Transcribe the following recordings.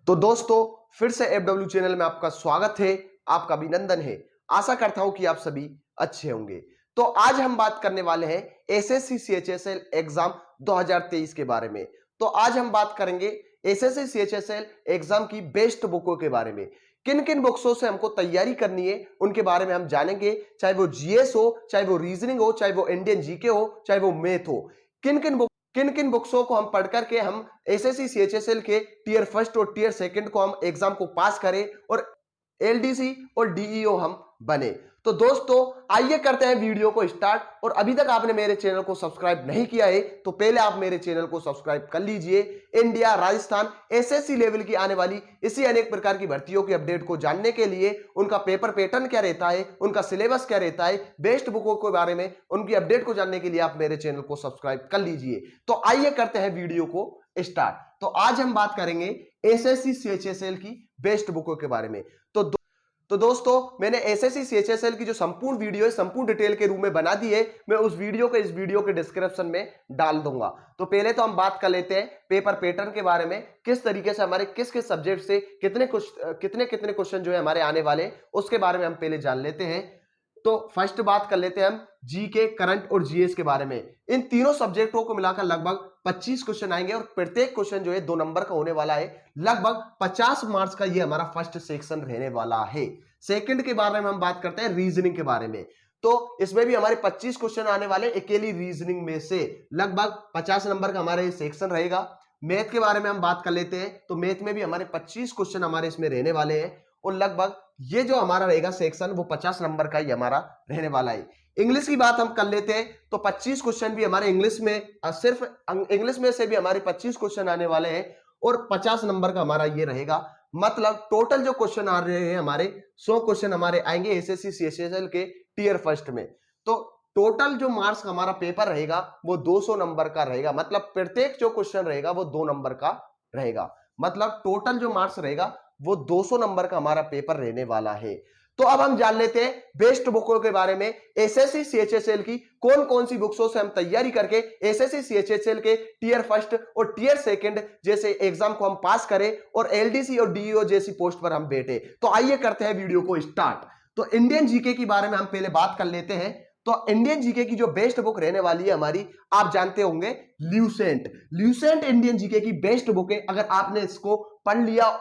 तो दोस्तों फिर से एफडब्ल्यू चैनल में आपका स्वागत है, आपका अभिनंदन है। आशा करता हूं कि आप सभी अच्छे होंगे। तो आज हम बात करने वाले हैं एसएससी सीएचएसएल एग्जाम 2023 के बारे में। तो आज हम बात करेंगे एसएससी सीएचएसएल एग्जाम की बेस्ट बुकों के बारे में। किन किन बुक्सों से हमको तैयारी करनी है उनके बारे में हम जानेंगे, चाहे वो जीएस हो, चाहे वो रीजनिंग हो, चाहे वो इंडियन जीके हो, चाहे वो मैथ हो। किन किन बुक्सों को हम पढ़ करके हम एसएससी सीएचएसएल के टीयर फर्स्ट और टीयर सेकंड को हम एग्जाम को पास करें और एलडीसी और डीईओ हम बने। तो दोस्तों आइए करते हैं वीडियो को स्टार्ट। और अभी तक आपने मेरे चैनल को सब्सक्राइब नहीं किया है तो पहले आप मेरे चैनल को सब्सक्राइब कर लीजिए। इंडिया, राजस्थान, एसएससी लेवल की आने वाली इसी अनेक प्रकार की भर्तियों की अपडेट को जानने के लिए, उनका पेपर पैटर्न क्या रहता है, उनका सिलेबस क्या रहता है, बेस्ट बुकों के बारे में उनकी अपडेट को जानने के लिए आप मेरे चैनल को सब्सक्राइब कर लीजिए। तो आइए करते हैं वीडियो को स्टार्ट। तो आज हम बात करेंगे एसएससी सीएचएसएल की बेस्ट बुकों के बारे में। तो दोस्तों मैंने एसएससी सीएचएसएल की जो संपूर्ण वीडियो है संपूर्ण डिटेल के रूप में बना दी है, मैं उस वीडियो को इस वीडियो के डिस्क्रिप्शन में डाल दूंगा। तो पहले तो हम बात कर लेते हैं पेपर पैटर्न के बारे में, किस तरीके से हमारे किस किस सब्जेक्ट से कितने क्वेश्चन जो है हमारे आने वाले, उसके बारे में हम पहले जान लेते हैं। तो फर्स्ट बात कर लेते हैं हम जीके, करंट और जीएस के बारे में। इन तीनों सब्जेक्टों को मिलाकर लगभग 25 क्वेश्चन आएंगे और प्रत्येक क्वेश्चन जो है 2 नंबर का होने वाला है। लगभग 50 मार्क्स का ये हमारा फर्स्ट सेक्शन रहने वाला है। सेकंड के बारे में हम बात करते हैं रीजनिंग के बारे में। तो इसमें भी हमारे 25 क्वेश्चन आने वाले अकेली रीजनिंग में से। लगभग 50 नंबर का हमारा ये सेक्शन रहेगा। मैथ के बारे में हम बात कर लेते हैं तो मैथ में भी हमारे 25 क्वेश्चन हमारे इसमें रहने वाले हैं और लगभग ये जो हमारा रहेगा सेक्शन वो 50 नंबर का ही हमारा रहने वाला है। इंग्लिश की बात हम कर लेते हैं तो 25 क्वेश्चन भी हमारे इंग्लिश में, सिर्फ इंग्लिश में से भी हमारे 25 क्वेश्चन आने वाले हैं और 50 नंबर का हमारा ये रहेगा। मतलब टोटल जो क्वेश्चन आ रहे हैं हमारे 100 क्वेश्चन हमारे आएंगे एसएससी सीएचएसएल के टीयर फर्स्ट में। तो टोटल जो मार्क्स हमारा पेपर रहेगा वो 200 नंबर का रहेगा। मतलब प्रत्येक जो क्वेश्चन रहेगा वो 2 नंबर का रहेगा। मतलब टोटल जो मार्क्स रहेगा वो 200 नंबर का हमारा पेपर रहने वाला है। तो अब हम जान लेते हैं बेस्ट बुकों के बारे में। एसएससी सीएचएसएल की कौन कौन सी बुक्सों से हम तैयारी करके एसएससी सीएचएसएल के टीयर फर्स्ट और टीयर सेकंड जैसे एग्जाम को हम पास करें और एलडीसी और डीईओ जैसी पोस्ट पर हम बैठे। तो आइए करते हैं वीडियो को स्टार्ट। तो इंडियन जीके के बारे में हम पहले बात कर लेते हैं। तो इंडियन जीके की जो बेस्ट बुक रहने वाली है हमारी, आप जानते होंगे ल्यूसेंट इंडियन जीके की बेस्ट बुक है। अगर आपने इसको पढ़ लिया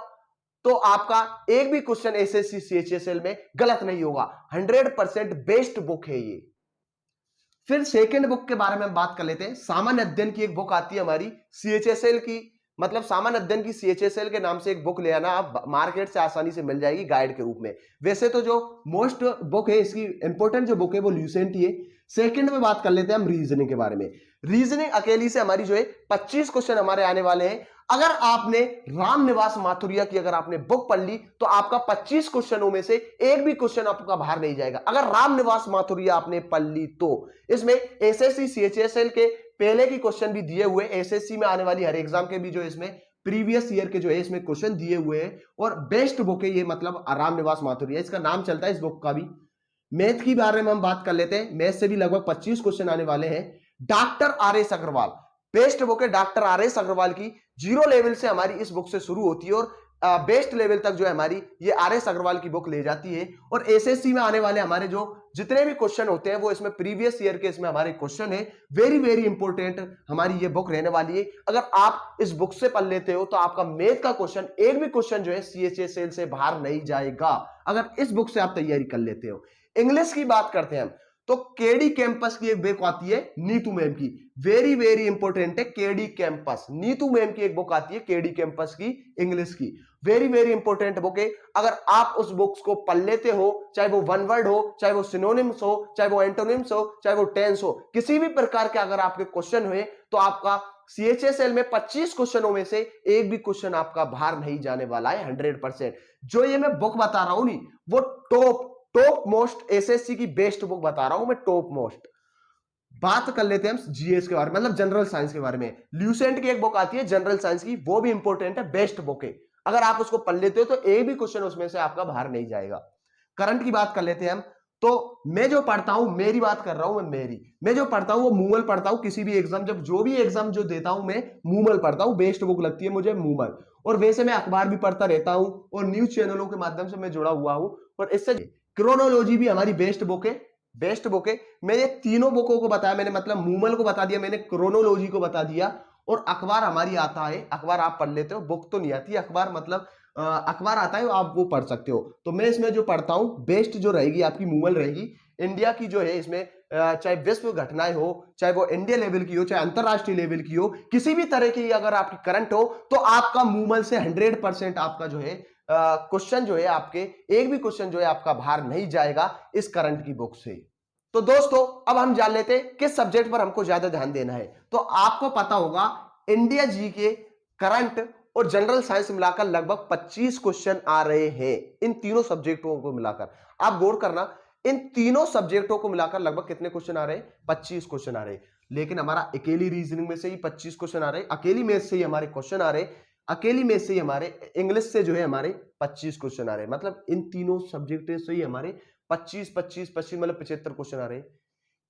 तो आपका एक भी क्वेश्चन एसएससी सीएचएसएल में गलत नहीं होगा। 100% बेस्ट बुक है ये। फिर सेकंड बुक के बारे में हम बात कर लेते हैं। सामान्य अध्ययन की एक बुक आती है हमारी सीएचएसएल की, मतलब सामान्य अध्ययन की सीएचएसएल के नाम से एक बुक ले आना, आप मार्केट से आसानी से मिल जाएगी गाइड के रूप में। वैसे तो जो मोस्ट बुक है इसकी इंपॉर्टेंट जो बुक है वो ल्यूसेंट ही है। सेकंड में बात कर लेते हैं हम रीजनिंग के बारे में। रीजनिंग अकेली से हमारी जो है 25 क्वेश्चन हमारे आने वाले हैं। अगर आपने रामनिवास माथुरिया की अगर आपने बुक पढ़ ली तो आपका 25 क्वेश्चनों में से एक भी क्वेश्चन आपका बाहर नहीं जाएगा। अगर रामनिवास माथुरिया आपने पढ़ ली तो इसमें एसएससी सीएचएसएल के पहले की क्वेश्चन भी दिए हुए, एसएससी में आने वाली हर एग्जाम के भी जो इसमें प्रीवियस ईयर के जो है इसमें क्वेश्चन दिए हुए हैं और बेस्ट बुक है ये, मतलब रामनिवास माथुरिया इसका नाम चलता है इस बुक का भी। मैथ की बारे में हम बात कर लेते हैं। मैथ से भी लगभग 25 क्वेश्चन आने वाले हैं। Doctor R S Agarwal best book है। डॉक्टर आर एस अग्रवाल की 0 लेवल से हमारी इस बुक से शुरू होती है और बेस्ट लेवल तक जो है हमारी ये आर एस अग्रवाल की बुक ले जाती है। और एसएससी में आने वाले हमारे जो जितने भी क्वेश्चन होते हैं वो इसमें प्रीवियस ईयर के इसमें हमारे क्वेश्चन है। वेरी वेरी इंपॉर्टेंट हमारी ये बुक रहने वाली है। अगर आप इस बुक से पढ़ लेते हो तो आपका मैथ का क्वेश्चन, एक भी क्वेश्चन जो है सीएचएसएल से बाहर नहीं जाएगा अगर इस बुक से आप तैयारी कर लेते हो। इंग्लिश की बात करते हैं हम तो केडी कैंपस की एक बुक आती है नीतू मैम की, वेरी वेरी इंपॉर्टेंट है केडी कैंपस। नीतू मैम की एक बुक आती है केडी कैंपस की इंग्लिश की, वेरी वेरी इंपॉर्टेंट बुक है। अगर आप उस बुक्स को पढ़ लेते हो, चाहे वो वन वर्ड हो, चाहे वो सिनोनिम्स हो, चाहे वो एंटोनिम्स हो, चाहे वो टेंस हो, किसी भी प्रकार के अगर आपके क्वेश्चन हुए तो आपका सीएचएसएल में 25 क्वेश्चनों में से एक भी क्वेश्चन आपका बाहर नहीं जाने वाला है 100%। जो ये मैं बुक बता रहा हूं नहीं, वो टॉप मोस्ट एसएससी की बेस्ट बुक बता रहा हूं मैं, टॉप मोस्ट। बात कर लेते हैं हम जीएस के बारे में, मतलब जनरल साइंस के बारे में। ल्यूसेंट की एक बुक आती है जनरल साइंस की, वो भी इंपॉर्टेंट है, बेस्ट बुक है। अगर आप उसको पढ़ लेते हो तो एक भी क्वेश्चन उसमें से आपका बाहर नहीं जाएगा। करंट की बात कर लेते हैं हम तो मैं जो पढ़ता हूं, मेरी बात कर रहा हूं मैं जो पढ़ता हूं वो मूमल पढ़ता हूं। किसी भी एग्जाम, जब जो भी एग्जाम जो देता हूं मैं मूमल पढ़ता हूं। बेस्ट बुक लगती है मुझे मूमल। और वैसे मैं अखबार भी पढ़ता रहता हूं और न्यूज चैनलों के माध्यम से मैं जुड़ा हुआ हूं। और इससे क्रोनोलॉजी भी हमारी बेस्ट बुक है, बेस्ट बुक है। मैं ये तीनों बुकों को बताया मैंने, मतलब मूमल को बता दिया मैंने, क्रोनोलॉजी को बता दिया, और अखबार हमारी आता है, अखबार आप पढ़ लेते हो, बुक तो नहीं आती अखबार, मतलब अखबार आता है आप वो पढ़ सकते हो। तो मैं इसमें जो पढ़ता हूं बेस्ट जो रहेगी आपकी मूमल रहेगी। इंडिया की जो है इसमें चाहे विश्व घटनाएं हो, चाहे वो इंडिया लेवल की हो, चाहे अंतरराष्ट्रीय लेवल की हो, किसी भी तरह की अगर आपकी करंट हो तो आपका मूमल से 100% आपका जो है क्वेश्चन जो है, आपके एक भी क्वेश्चन जो है आपका बाहर नहीं जाएगा इस करंट की बुक से। तो दोस्तों अब हम जान लेते हैं किस सब्जेक्ट पर हमको ज्यादा ध्यान देना है। तो आपको पता होगा इंडिया जी के करंट और जनरल साइंस मिलाकर लगभग 25 क्वेश्चन आ रहे हैं इन तीनों सब्जेक्टों को मिलाकर। आप गौर करना, इन तीनों सब्जेक्टों को मिलाकर लगभग कितने क्वेश्चन आ रहे हैं? 25 क्वेश्चन आ रहे हैं। लेकिन हमारा अकेली रीजनिंग में से ही 25 क्वेश्चन आ रहे हैं, अकेली मैथ से ही हमारे क्वेश्चन आ रहे हैं, अकेली मैथ से ही हमारे इंग्लिश से जो है हमारे 25 क्वेश्चन आ रहे हैं। मतलब इन तीनों सब्जेक्ट से ही हमारे 25 मतलब 75 क्वेश्चन आ रहे हैं।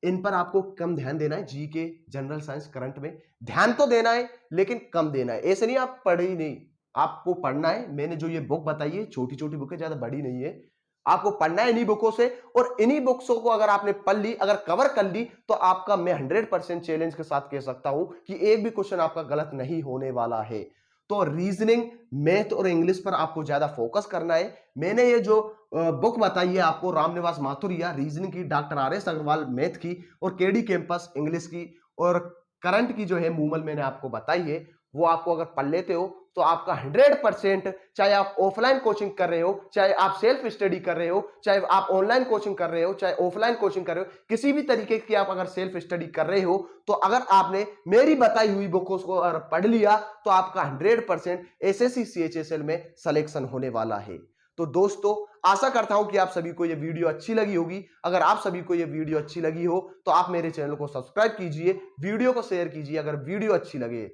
इन पर आपको कम ध्यान देना है, जी के, जनरल साइंस, करंट में ध्यान तो देना है लेकिन कम देना है। ऐसे नहीं आप पढ़े ही नहीं, आपको पढ़ना है। मैंने जो ये बुक बताई है छोटी छोटी बुक है, ज्यादा बड़ी नहीं है, आपको पढ़ना है इन्हीं बुकों से। और इन्हीं बुक्सों को अगर आपने पढ़ ली, अगर कवर कर ली, तो आपका मैं 100% चैलेंज के साथ कह सकता हूं कि एक भी क्वेश्चन आपका गलत नहीं होने वाला है। तो रीजनिंग, मैथ और इंग्लिश पर आपको ज्यादा फोकस करना है। मैंने ये जो बुक बताई है आपको, रामनिवास माथुरिया रीजनिंग की, डॉक्टर आर.एस. अग्रवाल मैथ की, और केडी कैंपस इंग्लिश की, और करंट की जो है मूमल मैंने आपको बताई है, वो आपको अगर पढ़ लेते हो तो आपका 100%, चाहे आप ऑफलाइन कोचिंग कर रहे हो, चाहे आप सेल्फ स्टडी कर रहे हो, चाहे आप ऑनलाइन कोचिंग कर रहे हो, चाहे ऑफलाइन कोचिंग कर रहे हो, किसी भी तरीके की आप अगर सेल्फ स्टडी कर रहे हो, तो अगर आपने मेरी बताई हुई बुकों को अगर पढ़ लिया तो आपका 100% एसएससी सीएचएसएल में सिलेक्शन होने वाला है। तो दोस्तों आशा करता हूं कि आप सभी को यह वीडियो अच्छी लगी होगी। अगर आप सभी को यह वीडियो अच्छी लगी हो तो आप मेरे चैनल को सब्सक्राइब कीजिए, वीडियो को शेयर कीजिए अगर वीडियो अच्छी लगे।